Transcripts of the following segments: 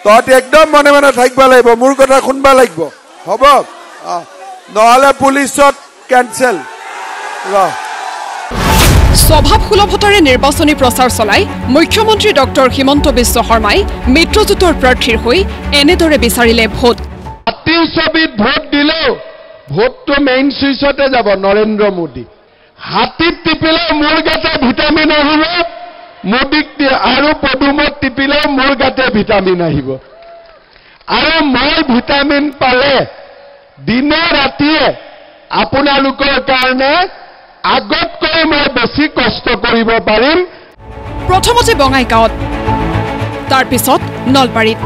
তহঁতি একদম মনে মনে থাকিব লাগিব, মোৰ কথা শুনবা লাগিব, হ'ব? নহ'লে পুলিচত কেঞ্চেল। স্বভাৱসুলভতাৰে নিৰ্বাচনী প্ৰচাৰ চলাই মুখ্যমন্ত্ৰী ডক্টৰ হিমন্ত বিশ্ব শৰ্মাই মিত্ৰজোঁটৰ প্ৰাৰ্থীৰ হৈ এনেদৰে বিচাৰিলে ভোট। হাতীৰ ছবিত ভোট দিলেও ভোটটো মেইন চুইচতে যাব, নৰেন্দ্ৰ মোদী। হাতীত টিপিলেও মোৰ গাতে ভিটামিন আহিব, মোদীক আৰু পদুমত টিপিলেও মোৰ গাতে ভিটামিন আহিব। আৰু মই ভিটামিন পালে দিনে ৰাতিয়ে আপোনালোকৰ কাৰণে আগতকৈ মই বেছি কষ্ট কৰিব পাৰিম। প্ৰথমতে বঙাইগাঁৱত, তাৰ পিছত নলবাৰীত।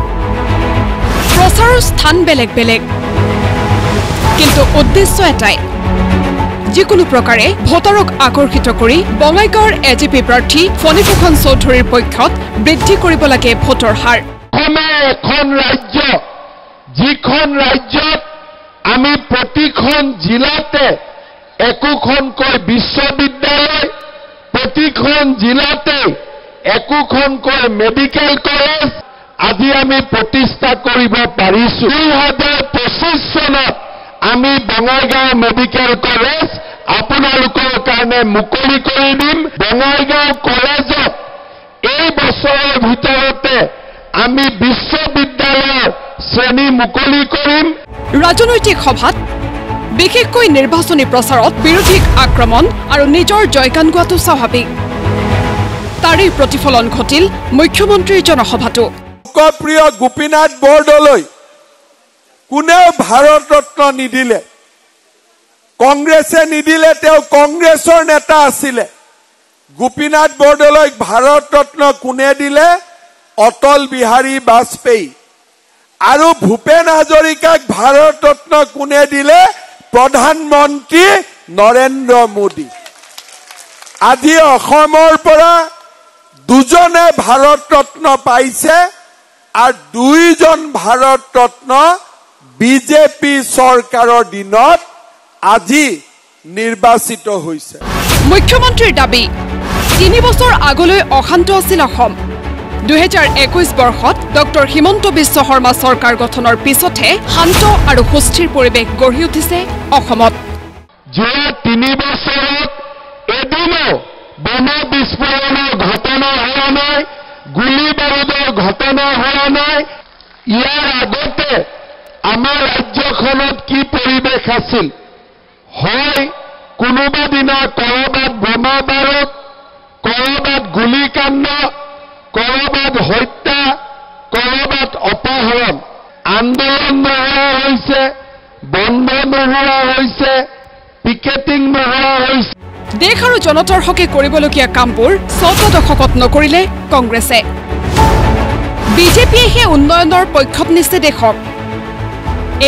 প্ৰচাৰৰ স্থান বেলেগ বেলেগ, কিন্তু উদ্দেশ্য এটাই, যিকোনো প্ৰকাৰে ভোটাৰক আকৰ্ষিত কৰি বঙাইগাঁৱৰ এজিপি প্ৰাৰ্থী ফণীভূষণ চৌধুৰীৰ পক্ষত বৃদ্ধি কৰিব লাগে ভোটৰ হাৰ। এখন ৰাজ্য, যিখন ৰাজ্যত আমি প্ৰতিখন জিলাতে একোখনকৈ বিশ্ববিদ্যালয়, প্ৰতিখন জিলাতে একোখনকৈ মেডিকেল কলেজ আজি আমি প্ৰতিষ্ঠা কৰিব পাৰিছো। 2025 চনত আমি বঙাইগাঁও মেডিকেল কলেজ আপোনালোকৰ কাৰণে মুকলি কৰি দিম। বঙাইগাঁও কলেজত এই বছৰৰ ভিতৰতে আমি বিশ্ববিদ্যালয়ৰ শ্ৰেণী মুকলি কৰিম। ৰাজনৈতিক সভাত, বিশেষকৈ নিৰ্বাচনী প্ৰচাৰত বিৰোধীক আক্ৰমণ আৰু নিজৰ জয়গান গোৱাটো স্বাভাৱিক। তাৰেই প্ৰতিফলন ঘটিল মুখ্যমন্ত্ৰীৰ জনসভাতো। লোকপ্ৰিয় গোপীনাথ বৰদলৈ কোনেও ভাৰত ৰত্ন নিদিলে, কংগ্ৰেছে নিদিলে, তেওঁ কংগ্ৰেছৰ নেতা আছিলে। গোপীনাথ বৰদলৈক ভাৰত ৰত্ন কোনে দিলে? অটল বিহাৰী বাজপেয়ী। আৰু ভূপেন হাজৰিকাক ভাৰত ৰত্ন কোনে দিলে? প্ৰধানমন্ত্ৰী নৰেন্দ্ৰ মোদী। আজি অসমৰ পৰা দুজনে ভাৰত ৰত্ন পাইছে আৰু দুইজন ভাৰত ৰত্ন বিজেপি চৰকাৰৰ দিনত আজি নিৰ্বাচিত হৈছে। মুখ্যমন্ত্ৰীৰ দাবী, 3 বছৰ আগলৈ অশান্ত আছিল অসম। 2021 বৰ্ষত ডক্টৰ হিমন্ত বিশ্ব শৰ্মা চৰকাৰ গঠনৰ পিছতহে শান্ত আৰু সুস্থিৰ পৰিৱেশ গঢ়ি উঠিছে অসমত। যোৱা 3 বছৰত এদিনো বোমা বিস্ফোৰণৰ ঘটনা হোৱা নাই, গুলী বাৰুদৰ ঘটনা হোৱা নাই। ইয়াৰ আগতে আমাৰ ৰাজ্যখনত কি পৰিৱেশ আছিল? হয় কোনোবা দিনা কৰবাত বোমা বাৰুদ, কৰবাত গুলীকাণ্ড, কৰবাত হত্যা, কৰবাত অপহৰণ। আন্দোলন নোহোৱা হৈছে, বন্ধ নোহোৱা হৈছে, পিকেটিং নোহোৱা হৈছে। দেশ আৰু জনতাৰ হকে কৰিবলগীয়া কামবোৰ 14 দশকত নকৰিলে কংগ্ৰেছে। বিজেপিয়েহে উন্নয়নৰ পক্ষত নিছে দেশক।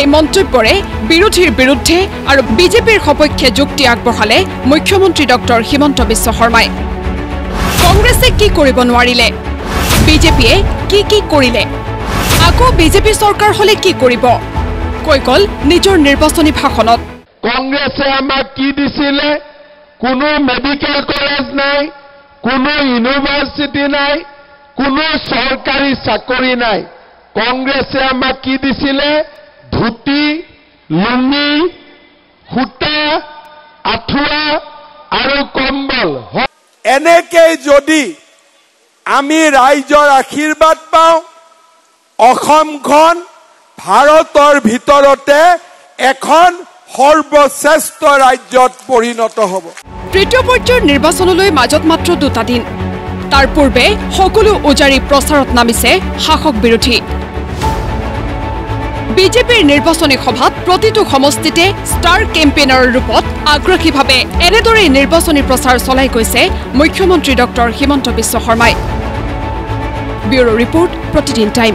এই মন্তব্যৰে বিৰোধীৰ বিৰুদ্ধে আৰু বিজেপিৰ সপক্ষে যুক্তি আগবঢ়ালে মুখ্যমন্ত্ৰী ডক্টৰ হিমন্ত বিশ্ব শৰ্মাই। কংগ্ৰেছে কি কৰিব নোৱাৰিলে, বিজেপিয়ে কি কৰিলে, আকৌ বিজেপি চৰকাৰ হলে কি কৰিব, কৈ গল নিজৰ নিৰ্বাচনী ভাষণত। কংগ্ৰেছে আমাক কি দিছিলে? কোনো মেডিকেল কলেজ নাই, কোনো ইউনিভাৰ্চিটি নাই, কোনো চৰকাৰী চাকৰি নাই। কংগ্ৰেছে আমাক কি দিছিলে? ধুতি, লুঙি, সূতা, আঁঠুৱা আৰু কম্বল। এনেকৈ যদি আমি ৰাইজৰ আশীৰ্বাদ পাওঁ, অসমখন ভাৰতৰ ভিতৰতে এখন সৰ্বশ্ৰেষ্ঠ ৰাজ্যত পৰিণত হ'ব। তৃতীয় পৰ্যায়ৰ নিৰ্বাচনলৈ মাজত মাত্ৰ 2টা দিন। তাৰ পূৰ্বে সকলো উজাৰি প্ৰচাৰত নামিছে শাসক বিৰোধী। বিজেপিৰ নিৰ্বাচনী সভাত প্ৰতিটো সমষ্টিতে ষ্টাৰ কেম্পেইনাৰৰ ৰূপত আগ্ৰাসীভাৱে এনেদৰে নিৰ্বাচনী প্ৰচাৰ চলাই গৈছে মুখ্যমন্ত্ৰী ডক্টৰ হিমন্ত বিশ্ব শৰ্মাই। ব্যুৰো ৰিপৰ্ট, প্ৰতিদিন টাইম।